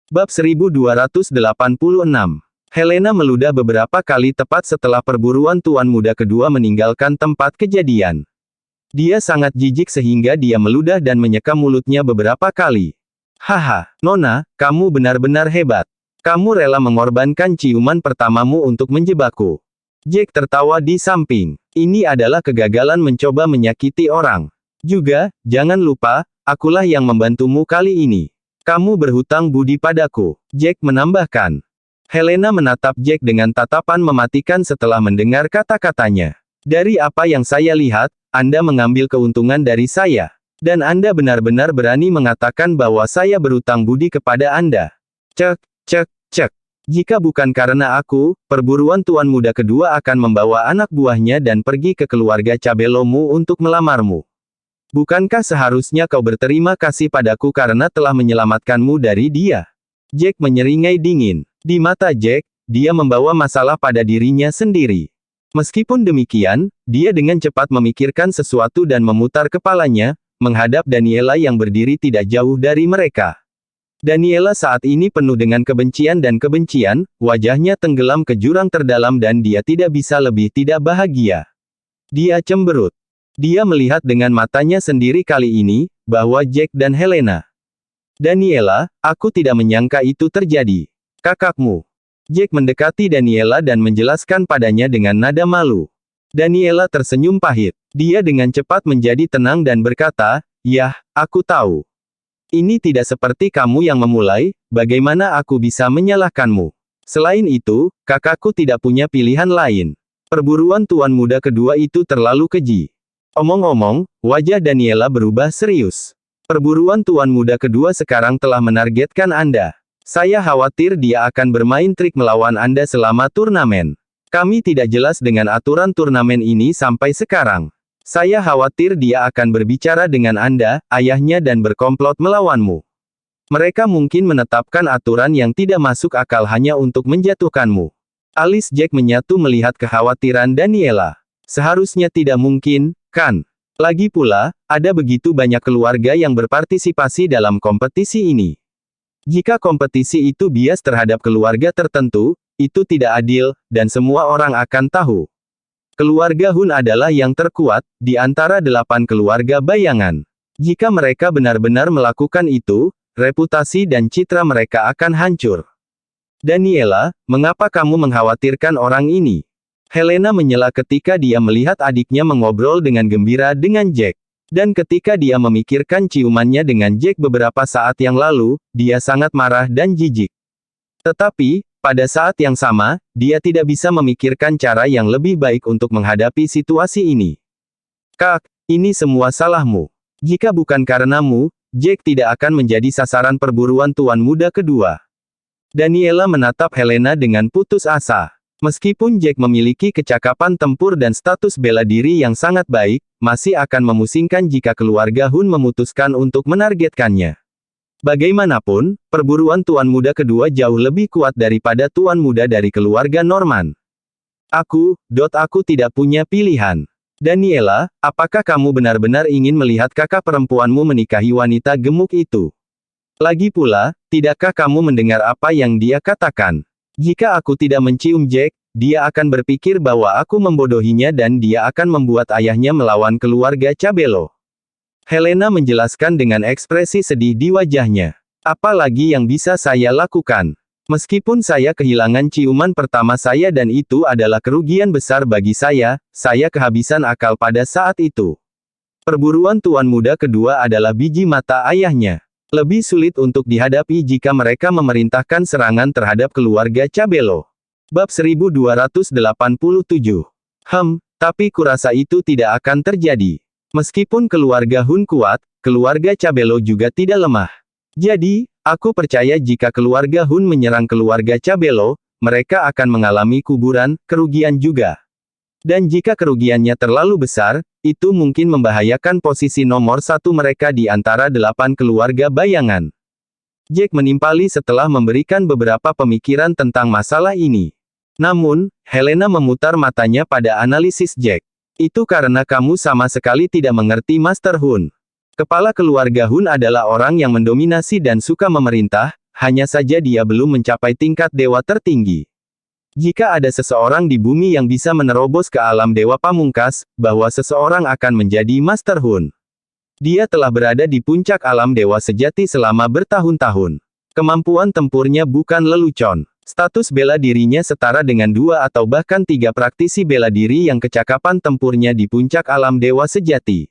Bab 1286. Helena meludah beberapa kali tepat setelah perburuan tuan muda kedua meninggalkan tempat kejadian. Dia sangat jijik sehingga dia meludah dan menyekam mulutnya beberapa kali. Haha, Nona, kamu benar-benar hebat. Kamu rela mengorbankan ciuman pertamamu untuk menjebakku. Jack tertawa di samping. Ini adalah kegagalan mencoba menyakiti orang. Juga, jangan lupa, akulah yang membantumu kali ini. Kamu berhutang budi padaku, Jack menambahkan. Helena menatap Jack dengan tatapan mematikan setelah mendengar kata-katanya. Dari apa yang saya lihat, Anda mengambil keuntungan dari saya. Dan Anda benar-benar berani mengatakan bahwa saya berhutang budi kepada Anda. Cek, cek, cek. Jika bukan karena aku, perburuan tuan muda kedua akan membawa anak buahnya dan pergi ke keluarga Cabelomu untuk melamarmu. Bukankah seharusnya kau berterima kasih padaku karena telah menyelamatkanmu dari dia? Jack menyeringai dingin. Di mata Jack, dia membawa masalah pada dirinya sendiri. Meskipun demikian, dia dengan cepat memikirkan sesuatu dan memutar kepalanya, menghadap Daniela yang berdiri tidak jauh dari mereka. Daniela saat ini penuh dengan kebencian dan kebencian, wajahnya tenggelam ke jurang terdalam dan dia tidak bisa lebih tidak bahagia. Dia cemberut. Dia melihat dengan matanya sendiri kali ini, bahwa Jack dan Helena. Daniela, aku tidak menyangka itu terjadi. Kakakmu. Jack mendekati Daniela dan menjelaskan padanya dengan nada malu. Daniela tersenyum pahit. Dia dengan cepat menjadi tenang dan berkata, "Yah, aku tahu. Ini tidak seperti kamu yang memulai, bagaimana aku bisa menyalahkanmu? Selain itu, kakakku tidak punya pilihan lain. Perburuan tuan muda kedua itu terlalu keji." Omong-omong, wajah Daniela berubah serius. Perburuan tuan muda kedua sekarang telah menargetkan Anda. Saya khawatir dia akan bermain trik melawan Anda selama turnamen. Kami tidak jelas dengan aturan turnamen ini sampai sekarang. Saya khawatir dia akan berbicara dengan Anda, ayahnya dan berkomplot melawanmu. Mereka mungkin menetapkan aturan yang tidak masuk akal hanya untuk menjatuhkanmu. Alis Jack menyatu melihat kekhawatiran Daniela. Seharusnya tidak mungkin, kan? Lagi pula, ada begitu banyak keluarga yang berpartisipasi dalam kompetisi ini. Jika kompetisi itu bias terhadap keluarga tertentu, itu tidak adil, dan semua orang akan tahu. Keluarga Hun adalah yang terkuat, di antara 8 keluarga bayangan. Jika mereka benar-benar melakukan itu, reputasi dan citra mereka akan hancur. Daniela, mengapa kamu mengkhawatirkan orang ini? Helena menyela ketika dia melihat adiknya mengobrol dengan gembira dengan Jack. Dan ketika dia memikirkan ciumannya dengan Jack beberapa saat yang lalu, dia sangat marah dan jijik. Tetapi, pada saat yang sama, dia tidak bisa memikirkan cara yang lebih baik untuk menghadapi situasi ini. Kak, ini semua salahmu. Jika bukan karenamu, Jack tidak akan menjadi sasaran perburuan tuan muda kedua. Daniela menatap Helena dengan putus asa. Meskipun Jack memiliki kecakapan tempur dan status bela diri yang sangat baik, masih akan memusingkan jika keluarga Hun memutuskan untuk menargetkannya. Bagaimanapun, perburuan tuan muda kedua jauh lebih kuat daripada tuan muda dari keluarga Norman. Aku tidak punya pilihan. Daniela, apakah kamu benar-benar ingin melihat kakak perempuanmu menikahi wanita gemuk itu? Lagi pula, tidakkah kamu mendengar apa yang dia katakan? Jika aku tidak mencium Jack, dia akan berpikir bahwa aku membodohinya dan dia akan membuat ayahnya melawan keluarga Cabelo. Helena menjelaskan dengan ekspresi sedih di wajahnya. Apa lagi yang bisa saya lakukan? Meskipun saya kehilangan ciuman pertama saya dan itu adalah kerugian besar bagi saya kehabisan akal pada saat itu. Perburuan tuan muda kedua adalah biji mata ayahnya. Lebih sulit untuk dihadapi jika mereka memerintahkan serangan terhadap keluarga Cabelo. Bab 1287. Tapi kurasa itu tidak akan terjadi. Meskipun keluarga Hun kuat, keluarga Cabelo juga tidak lemah. Jadi, aku percaya jika keluarga Hun menyerang keluarga Cabelo, mereka akan mengalami kerugian juga. Dan jika kerugiannya terlalu besar, itu mungkin membahayakan posisi nomor 1 mereka di antara 8 keluarga bayangan. Jack menimpali setelah memberikan beberapa pemikiran tentang masalah ini. Namun, Helena memutar matanya pada analisis Jack. Itu karena kamu sama sekali tidak mengerti Master Hun. Kepala keluarga Hun adalah orang yang mendominasi dan suka memerintah, hanya saja dia belum mencapai tingkat dewa tertinggi. Jika ada seseorang di bumi yang bisa menerobos ke alam dewa pamungkas, bahwa seseorang akan menjadi Master Hun. Dia telah berada di puncak alam dewa sejati selama bertahun-tahun. Kemampuan tempurnya bukan lelucon. Status bela dirinya setara dengan 2 atau bahkan 3 praktisi bela diri yang kecakapan tempurnya di puncak alam dewa sejati.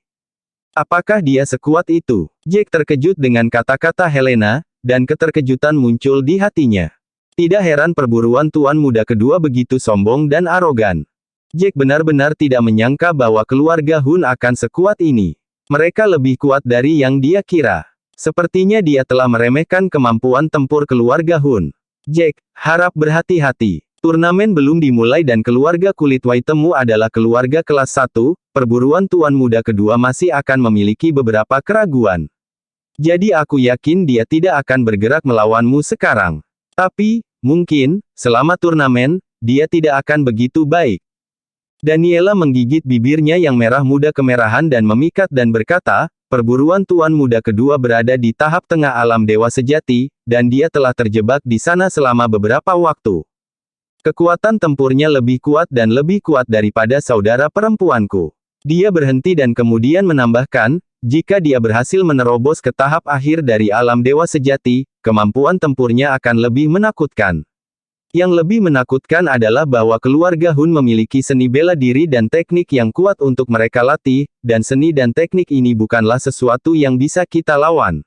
Apakah dia sekuat itu? Jack terkejut dengan kata-kata Helena, dan keterkejutan muncul di hatinya. Tidak heran perburuan tuan muda kedua begitu sombong dan arogan. Jack benar-benar tidak menyangka bahwa keluarga Hun akan sekuat ini. Mereka lebih kuat dari yang dia kira. Sepertinya dia telah meremehkan kemampuan tempur keluarga Hun. Jack, harap berhati-hati. Turnamen belum dimulai dan keluarga kulit Waitemu adalah keluarga kelas 1, perburuan tuan muda kedua masih akan memiliki beberapa keraguan. Jadi aku yakin dia tidak akan bergerak melawanmu sekarang. Tapi, mungkin, selama turnamen, dia tidak akan begitu baik. Daniela menggigit bibirnya yang merah muda kemerahan dan memikat dan berkata, perburuan tuan muda kedua berada di tahap tengah alam dewa sejati, dan dia telah terjebak di sana selama beberapa waktu. Kekuatan tempurnya lebih kuat dan lebih kuat daripada saudara perempuanku. Dia berhenti dan kemudian menambahkan, jika dia berhasil menerobos ke tahap akhir dari alam dewa sejati, kemampuan tempurnya akan lebih menakutkan. Yang lebih menakutkan adalah bahwa keluarga Hun memiliki seni bela diri dan teknik yang kuat untuk mereka latih, dan seni dan teknik ini bukanlah sesuatu yang bisa kita lawan.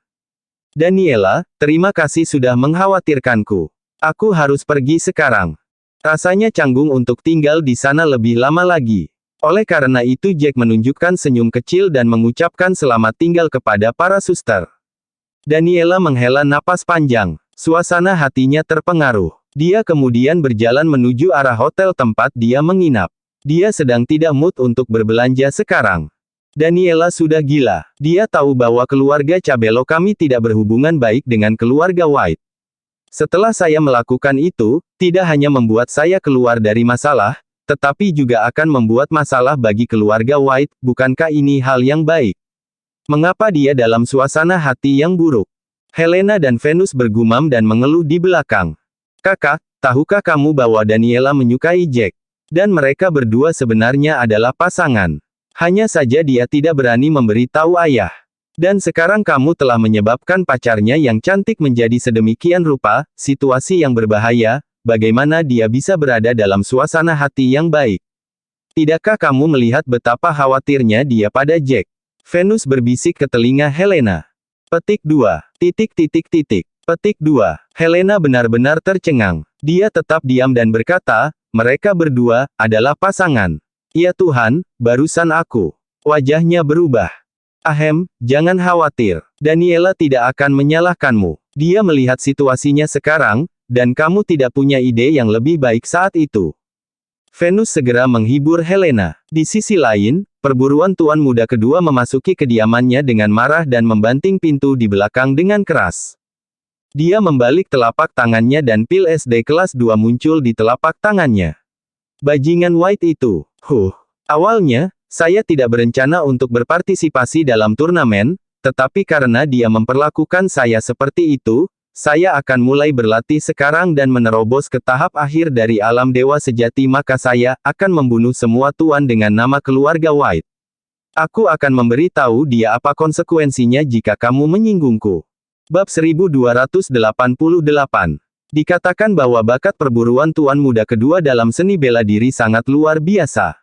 Daniela, terima kasih sudah mengkhawatirkanku. Aku harus pergi sekarang. Rasanya canggung untuk tinggal di sana lebih lama lagi. Oleh karena itu Jack menunjukkan senyum kecil dan mengucapkan selamat tinggal kepada para suster. Daniela menghela napas panjang. Suasana hatinya terpengaruh. Dia kemudian berjalan menuju arah hotel tempat dia menginap. Dia sedang tidak mood untuk berbelanja sekarang. Daniela sudah gila. Dia tahu bahwa keluarga Cabello kami tidak berhubungan baik dengan keluarga White. Setelah saya melakukan itu, tidak hanya membuat saya keluar dari masalah, tetapi juga akan membuat masalah bagi keluarga White. Bukankah ini hal yang baik? Mengapa dia dalam suasana hati yang buruk? Helena dan Venus bergumam dan mengeluh di belakang. Kakak, tahukah kamu bahwa Daniela menyukai Jack? Dan mereka berdua sebenarnya adalah pasangan. Hanya saja dia tidak berani memberitahu ayah. Dan sekarang kamu telah menyebabkan pacarnya yang cantik menjadi sedemikian rupa, situasi yang berbahaya, bagaimana dia bisa berada dalam suasana hati yang baik? Tidakkah kamu melihat betapa khawatirnya dia pada Jack? Venus berbisik ke telinga Helena. Petik 2. Petik 2. Helena benar-benar tercengang. Dia tetap diam dan berkata, mereka berdua adalah pasangan. Ya Tuhan, barusan aku. Wajahnya berubah. Ahem, jangan khawatir. Daniela tidak akan menyalahkanmu. Dia melihat situasinya sekarang, dan kamu tidak punya ide yang lebih baik saat itu. Venus segera menghibur Helena. Di sisi lain, perburuan tuan muda kedua memasuki kediamannya dengan marah dan membanting pintu di belakang dengan keras. Dia membalik telapak tangannya dan pil SD kelas 2 muncul di telapak tangannya. Bajingan White itu. Awalnya, saya tidak berencana untuk berpartisipasi dalam turnamen, tetapi karena dia memperlakukan saya seperti itu, saya akan mulai berlatih sekarang dan menerobos ke tahap akhir dari alam dewa sejati maka saya akan membunuh semua tuan dengan nama keluarga White. Aku akan memberitahu dia apa konsekuensinya jika kamu menyinggungku. Bab 1288. Dikatakan bahwa bakat perburuan tuan muda kedua dalam seni bela diri sangat luar biasa.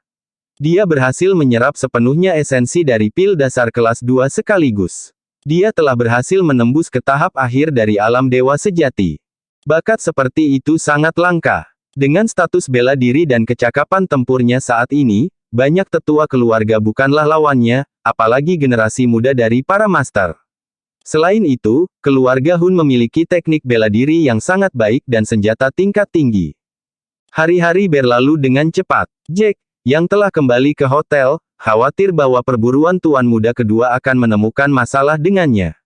Dia berhasil menyerap sepenuhnya esensi dari pil dasar kelas 2 sekaligus. Dia telah berhasil menembus ke tahap akhir dari alam dewa sejati. Bakat seperti itu sangat langka. Dengan status bela diri dan kecakapan tempurnya saat ini, banyak tetua keluarga bukanlah lawannya, apalagi generasi muda dari para master. Selain itu, keluarga Hun memiliki teknik bela diri yang sangat baik dan senjata tingkat tinggi. Hari-hari berlalu dengan cepat. Jack, yang telah kembali ke hotel, khawatir bahwa perburuan tuan muda kedua akan menemukan masalah dengannya.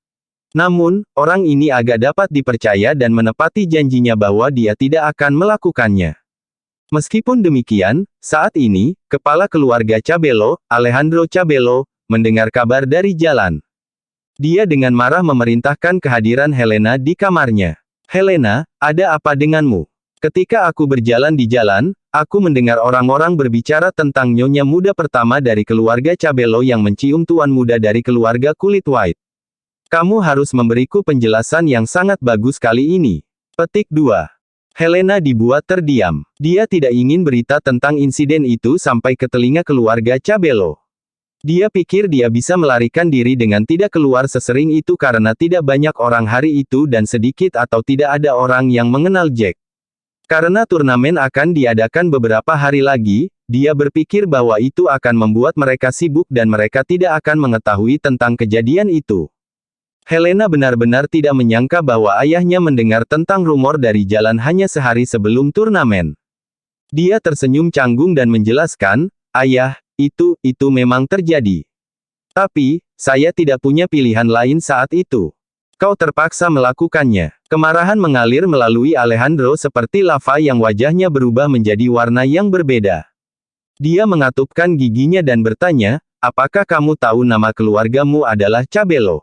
Namun, orang ini agak dapat dipercaya dan menepati janjinya bahwa dia tidak akan melakukannya. Meskipun demikian, saat ini, kepala keluarga Cabello, Alejandro Cabello, mendengar kabar dari jalan. Dia dengan marah memerintahkan kehadiran Helena di kamarnya. Helena, ada apa denganmu? Ketika aku berjalan di jalan, aku mendengar orang-orang berbicara tentang nyonya muda pertama dari keluarga Cabello yang mencium tuan muda dari keluarga kulit white. Kamu harus memberiku penjelasan yang sangat bagus kali ini. Petik 2. Helena dibuat terdiam. Dia tidak ingin berita tentang insiden itu sampai ke telinga keluarga Cabello. Dia pikir dia bisa melarikan diri dengan tidak keluar sesering itu karena tidak banyak orang hari itu dan sedikit atau tidak ada orang yang mengenal Jack. Karena turnamen akan diadakan beberapa hari lagi, dia berpikir bahwa itu akan membuat mereka sibuk dan mereka tidak akan mengetahui tentang kejadian itu. Helena benar-benar tidak menyangka bahwa ayahnya mendengar tentang rumor dari jalan hanya sehari sebelum turnamen. Dia tersenyum canggung dan menjelaskan, "Ayah, itu memang terjadi. Tapi, saya tidak punya pilihan lain saat itu. Kau terpaksa melakukannya." Kemarahan mengalir melalui Alejandro seperti lava yang wajahnya berubah menjadi warna yang berbeda. Dia mengatupkan giginya dan bertanya, "Apakah kamu tahu nama keluargamu adalah Cabello?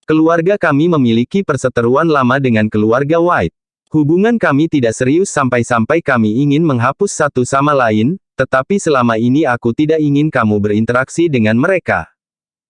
Keluarga kami memiliki perseteruan lama dengan keluarga White. Hubungan kami tidak serius sampai-sampai kami ingin menghapus satu sama lain, tetapi selama ini aku tidak ingin kamu berinteraksi dengan mereka.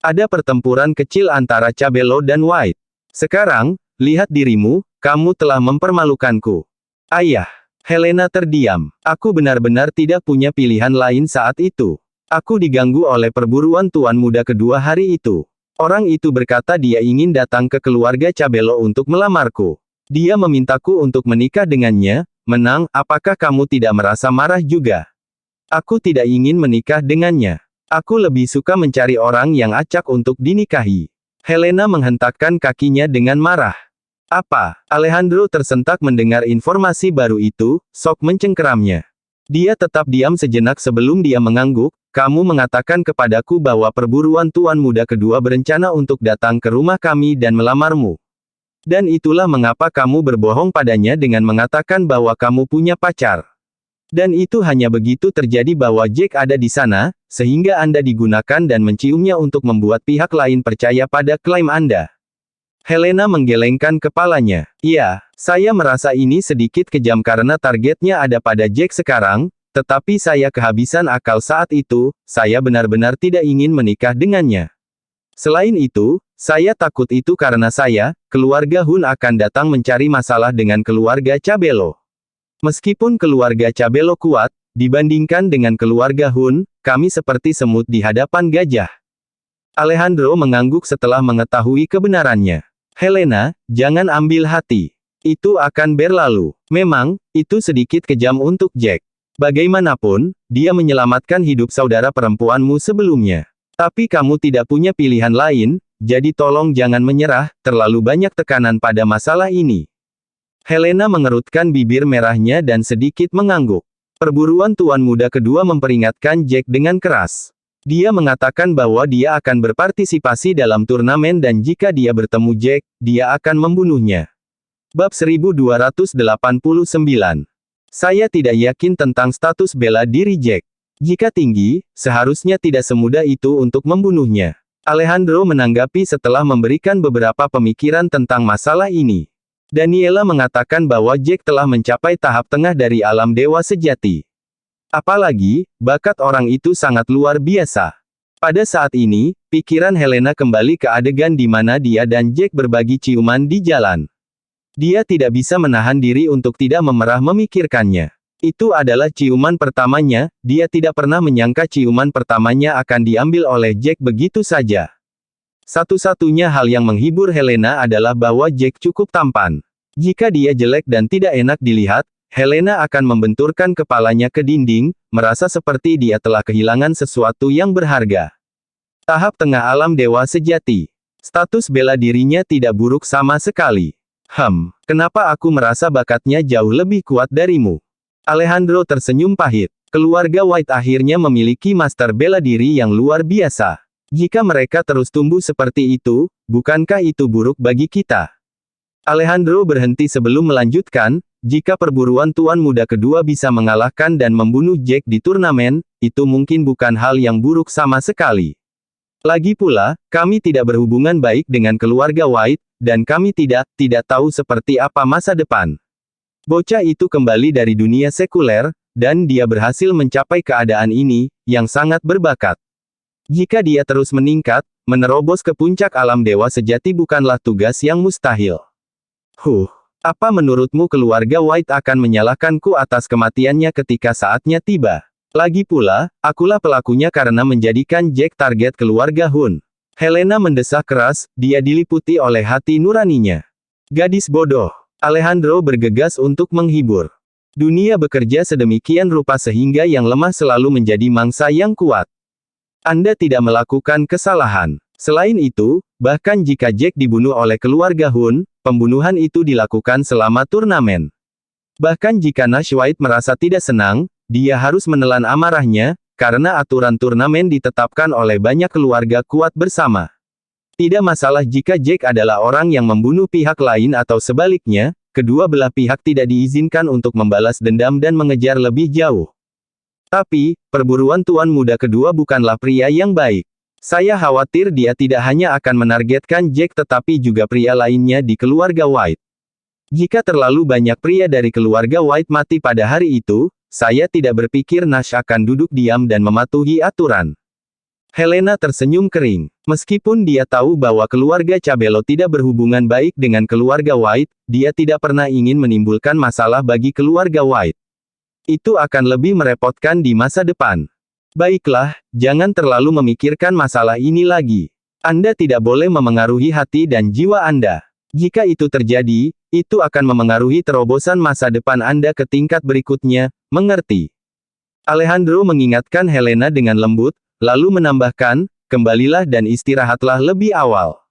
Ada pertempuran kecil antara Cabello dan White. Sekarang, lihat dirimu, kamu telah mempermalukanku." Ayah. Helena terdiam. Aku benar-benar tidak punya pilihan lain saat itu. Aku diganggu oleh perburuan tuan muda kedua hari itu. Orang itu berkata dia ingin datang ke keluarga Cabello untuk melamarku. Dia memintaku untuk menikah dengannya. Menang, apakah kamu tidak merasa marah juga? Aku tidak ingin menikah dengannya. Aku lebih suka mencari orang yang acak untuk dinikahi. Helena menghentakkan kakinya dengan marah. Apa? Alejandro tersentak mendengar informasi baru itu, sok mencengkeramnya. Dia tetap diam sejenak sebelum dia mengangguk, "Kamu mengatakan kepadaku bahwa perburuan tuan muda kedua berencana untuk datang ke rumah kami dan melamarmu. Dan itulah mengapa kamu berbohong padanya dengan mengatakan bahwa kamu punya pacar. Dan itu hanya begitu terjadi bahwa Jack ada di sana, sehingga Anda digunakan dan menciumnya untuk membuat pihak lain percaya pada klaim Anda." Helena menggelengkan kepalanya. "Iya, saya merasa ini sedikit kejam karena targetnya ada pada Jack sekarang, tetapi saya kehabisan akal saat itu, saya benar-benar tidak ingin menikah dengannya. Selain itu, saya takut itu karena saya, keluarga Hun akan datang mencari masalah dengan keluarga Cabello. Meskipun keluarga Cabello kuat, dibandingkan dengan keluarga Hun, kami seperti semut di hadapan gajah." Alejandro mengangguk setelah mengetahui kebenarannya. "Helena, jangan ambil hati. Itu akan berlalu. Memang, itu sedikit kejam untuk Jack. Bagaimanapun, dia menyelamatkan hidup saudara perempuanmu sebelumnya. Tapi kamu tidak punya pilihan lain, jadi tolong jangan menyerah, terlalu banyak tekanan pada masalah ini." Helena mengerutkan bibir merahnya dan sedikit mengangguk. Perburuan tuan muda kedua memperingatkan Jack dengan keras. Dia mengatakan bahwa dia akan berpartisipasi dalam turnamen dan jika dia bertemu Jack, dia akan membunuhnya. Bab 1289. Saya tidak yakin tentang status bela diri Jack. Jika tinggi, seharusnya tidak semudah itu untuk membunuhnya. Alejandro menanggapi setelah memberikan beberapa pemikiran tentang masalah ini. Daniela mengatakan bahwa Jack telah mencapai tahap tengah dari alam dewa sejati. Apalagi, bakat orang itu sangat luar biasa. Pada saat ini, pikiran Helena kembali ke adegan di mana dia dan Jack berbagi ciuman di jalan. Dia tidak bisa menahan diri untuk tidak memerah memikirkannya. Itu adalah ciuman pertamanya, dia tidak pernah menyangka ciuman pertamanya akan diambil oleh Jack begitu saja. Satu-satunya hal yang menghibur Helena adalah bahwa Jack cukup tampan. Jika dia jelek dan tidak enak dilihat, Helena akan membenturkan kepalanya ke dinding, merasa seperti dia telah kehilangan sesuatu yang berharga. Tahap tengah alam dewa sejati. Status bela dirinya tidak buruk sama sekali. Kenapa aku merasa bakatnya jauh lebih kuat darimu? Alejandro tersenyum pahit. Keluarga White akhirnya memiliki master bela diri yang luar biasa. Jika mereka terus tumbuh seperti itu, bukankah itu buruk bagi kita? Alejandro berhenti sebelum melanjutkan, jika perburuan tuan muda kedua bisa mengalahkan dan membunuh Jack di turnamen, itu mungkin bukan hal yang buruk sama sekali. Lagi pula, kami tidak berhubungan baik dengan keluarga White, dan kami tidak tahu seperti apa masa depan. Bocah itu kembali dari dunia sekuler, dan dia berhasil mencapai keadaan ini, yang sangat berbakat. Jika dia terus meningkat, menerobos ke puncak alam dewa sejati bukanlah tugas yang mustahil. Apa menurutmu keluarga White akan menyalahkanku atas kematiannya ketika saatnya tiba? Lagi pula, akulah pelakunya karena menjadikan Jack target keluarga Hun. Helena mendesah keras, dia diliputi oleh hati nuraninya. Gadis bodoh. Alejandro bergegas untuk menghibur. Dunia bekerja sedemikian rupa sehingga yang lemah selalu menjadi mangsa yang kuat. Anda tidak melakukan kesalahan. Selain itu, bahkan jika Jack dibunuh oleh keluarga Hun, pembunuhan itu dilakukan selama turnamen. Bahkan jika Nash White merasa tidak senang, dia harus menelan amarahnya, karena aturan turnamen ditetapkan oleh banyak keluarga kuat bersama. Tidak masalah jika Jack adalah orang yang membunuh pihak lain atau sebaliknya, kedua belah pihak tidak diizinkan untuk membalas dendam dan mengejar lebih jauh. Tapi, perburuan tuan muda kedua bukanlah pria yang baik. Saya khawatir dia tidak hanya akan menargetkan Jack tetapi juga pria lainnya di keluarga White. Jika terlalu banyak pria dari keluarga White mati pada hari itu, saya tidak berpikir Nash akan duduk diam dan mematuhi aturan. Helena tersenyum kering. Meskipun dia tahu bahwa keluarga Cabello tidak berhubungan baik dengan keluarga White, dia tidak pernah ingin menimbulkan masalah bagi keluarga White. Itu akan lebih merepotkan di masa depan. Baiklah, jangan terlalu memikirkan masalah ini lagi. Anda tidak boleh memengaruhi hati dan jiwa Anda. Jika itu terjadi, itu akan memengaruhi terobosan masa depan Anda ke tingkat berikutnya, mengerti? Alejandro mengingatkan Helena dengan lembut, lalu menambahkan, kembalilah dan istirahatlah lebih awal.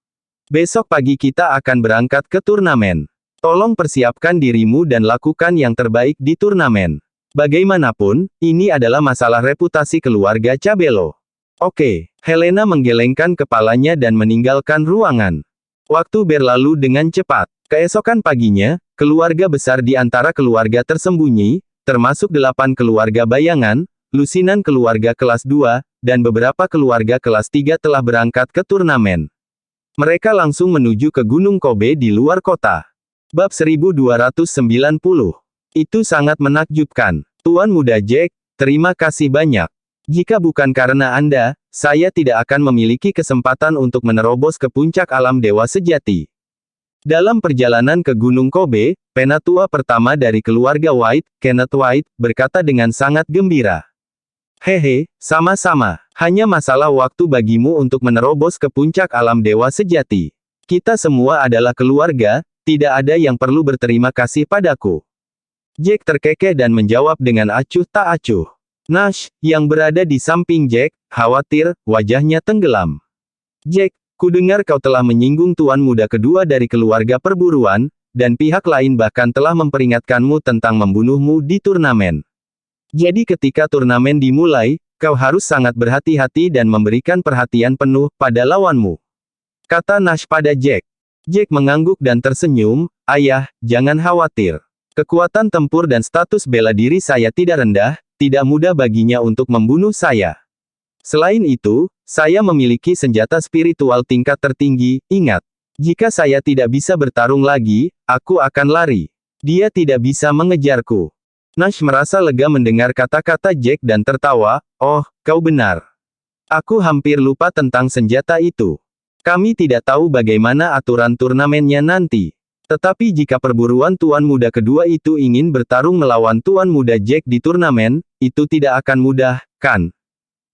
Besok pagi kita akan berangkat ke turnamen. Tolong persiapkan dirimu dan lakukan yang terbaik di turnamen. Bagaimanapun, ini adalah masalah reputasi keluarga Cabello. Oke, Helena menggelengkan kepalanya dan meninggalkan ruangan. Waktu berlalu dengan cepat. Keesokan paginya, keluarga besar di antara keluarga tersembunyi, termasuk 8 keluarga bayangan, lusinan keluarga kelas 2, dan beberapa keluarga kelas 3 telah berangkat ke turnamen. Mereka langsung menuju ke Gunung Kobe di luar kota. Bab 1290. Itu sangat menakjubkan. Tuan Muda Jack, terima kasih banyak. Jika bukan karena Anda, saya tidak akan memiliki kesempatan untuk menerobos ke puncak alam dewa sejati. Dalam perjalanan ke Gunung Kobe, penatua pertama dari keluarga White, Kenneth White, berkata dengan sangat gembira. Hehe, sama-sama. Hanya masalah waktu bagimu untuk menerobos ke puncak alam dewa sejati. Kita semua adalah keluarga, tidak ada yang perlu berterima kasih padaku. Jack terkekeh dan menjawab dengan acuh tak acuh. Nash, yang berada di samping Jack, khawatir, wajahnya tenggelam. Jack, kudengar kau telah menyinggung tuan muda kedua dari keluarga perburuan, dan pihak lain bahkan telah memperingatkanmu tentang membunuhmu di turnamen. Jadi ketika turnamen dimulai, kau harus sangat berhati-hati dan memberikan perhatian penuh pada lawanmu. Kata Nash pada Jack. Jack mengangguk dan tersenyum, ayah, jangan khawatir. Kekuatan tempur dan status bela diri saya tidak rendah, tidak mudah baginya untuk membunuh saya. Selain itu, saya memiliki senjata spiritual tingkat tertinggi, ingat. Jika saya tidak bisa bertarung lagi, aku akan lari. Dia tidak bisa mengejarku. Nash merasa lega mendengar kata-kata Jack dan tertawa, oh, kau benar. Aku hampir lupa tentang senjata itu. Kami tidak tahu bagaimana aturan turnamennya nanti. Tetapi jika perburuan tuan muda kedua itu ingin bertarung melawan tuan muda Jack di turnamen, itu tidak akan mudah, kan?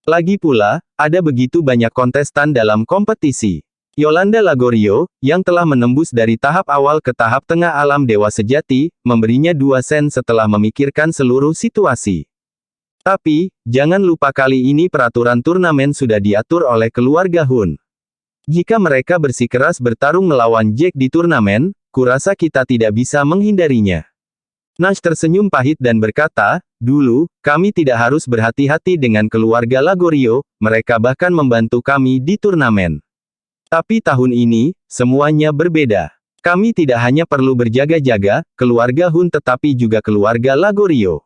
Lagi pula, ada begitu banyak kontestan dalam kompetisi. Yolanda Lagorio, yang telah menembus dari tahap awal ke tahap tengah alam dewa sejati, memberinya 2 sen setelah memikirkan seluruh situasi. Tapi, jangan lupa kali ini peraturan turnamen sudah diatur oleh keluarga Hun. Jika mereka bersikeras bertarung melawan Jack di turnamen, kurasa kita tidak bisa menghindarinya. Nash tersenyum pahit dan berkata, dulu, kami tidak harus berhati-hati dengan keluarga Lagorio, mereka bahkan membantu kami di turnamen. Tapi tahun ini, semuanya berbeda. Kami tidak hanya perlu berjaga-jaga, keluarga Hun tetapi juga keluarga Lagorio.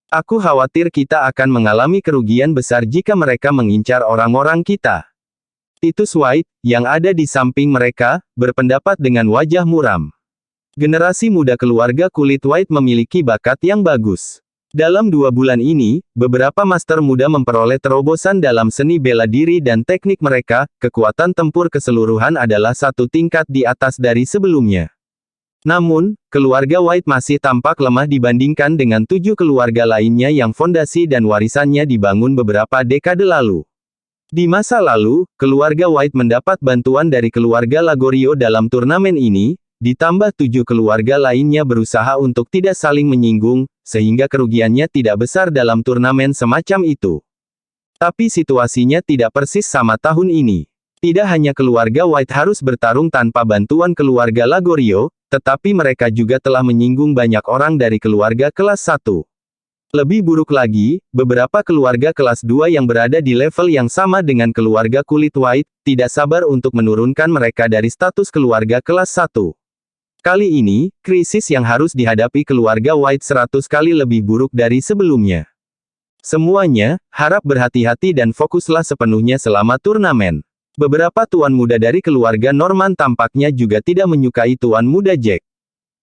Aku khawatir kita akan mengalami kerugian besar jika mereka mengincar orang-orang kita. Titus White, yang ada di samping mereka, berpendapat dengan wajah muram. Generasi muda keluarga kulit White memiliki bakat yang bagus. Dalam 2 bulan ini, beberapa master muda memperoleh terobosan dalam seni bela diri dan teknik mereka, kekuatan tempur keseluruhan adalah 1 tingkat di atas dari sebelumnya. Namun, keluarga White masih tampak lemah dibandingkan dengan 7 keluarga lainnya yang fondasi dan warisannya dibangun beberapa dekade lalu. Di masa lalu, keluarga White mendapat bantuan dari keluarga Lagorio dalam turnamen ini, ditambah 7 keluarga lainnya berusaha untuk tidak saling menyinggung, sehingga kerugiannya tidak besar dalam turnamen semacam itu. Tapi situasinya tidak persis sama tahun ini. Tidak hanya keluarga White harus bertarung tanpa bantuan keluarga Lagorio, tetapi mereka juga telah menyinggung banyak orang dari keluarga kelas 1. Lebih buruk lagi, beberapa keluarga kelas 2 yang berada di level yang sama dengan keluarga kulit White, tidak sabar untuk menurunkan mereka dari status keluarga kelas 1. Kali ini, krisis yang harus dihadapi keluarga White 100 kali lebih buruk dari sebelumnya. Semuanya, harap berhati-hati dan fokuslah sepenuhnya selama turnamen. Beberapa tuan muda dari keluarga Norman tampaknya juga tidak menyukai tuan muda Jack.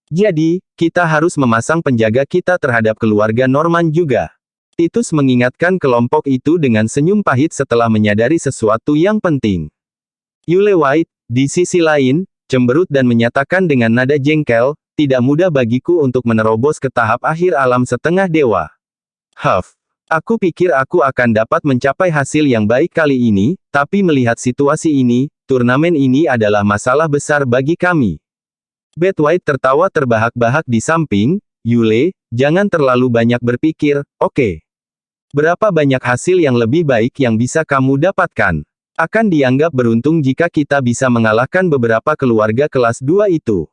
Jadi, kita harus memasang penjaga kita terhadap keluarga Norman juga. Titus mengingatkan kelompok itu dengan senyum pahit setelah menyadari sesuatu yang penting. Yule White, di sisi lain, cemberut dan menyatakan dengan nada jengkel, tidak mudah bagiku untuk menerobos ke tahap akhir alam setengah dewa. Aku pikir aku akan dapat mencapai hasil yang baik kali ini, tapi melihat situasi ini, turnamen ini adalah masalah besar bagi kami. Beth White tertawa terbahak-bahak di samping, Yule, jangan terlalu banyak berpikir, oke? Berapa banyak hasil yang lebih baik yang bisa kamu dapatkan? Akan dianggap beruntung jika kita bisa mengalahkan beberapa keluarga kelas 2 itu.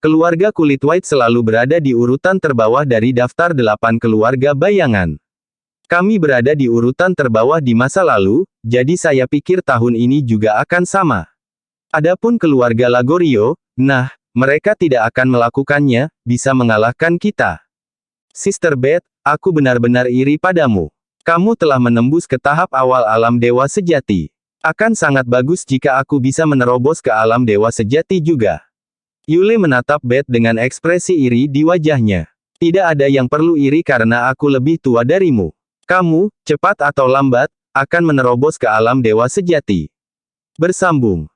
Keluarga kulit White selalu berada di urutan terbawah dari daftar 8 keluarga bayangan. Kami berada di urutan terbawah di masa lalu, jadi saya pikir tahun ini juga akan sama. Adapun keluarga Lagorio, nah, mereka tidak akan melakukannya, bisa mengalahkan kita. Sister Beth, aku benar-benar iri padamu. Kamu telah menembus ke tahap awal alam dewa sejati. Akan sangat bagus jika aku bisa menerobos ke alam dewa sejati juga. Yule menatap Beth dengan ekspresi iri di wajahnya. Tidak ada yang perlu iri karena aku lebih tua darimu. Kamu, cepat atau lambat, akan menerobos ke alam dewa sejati. Bersambung.